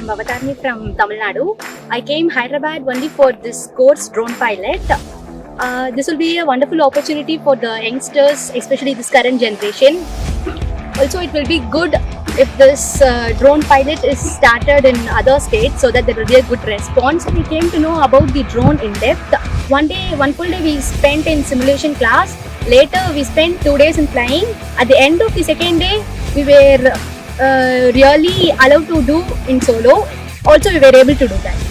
Bavathaarini from Tamil Nadu. I came Hyderabad only for this course, drone pilot. This will be a wonderful opportunity for the youngsters, especially this current generation. Also, it will be good if this drone pilot is started in other states so that there will be a good response. We came to know about the drone in depth. One full day we spent in simulation class. Later we spent 2 days in flying. At the end of the second day, we were really allowed to do in solo. Also, we were able to do that.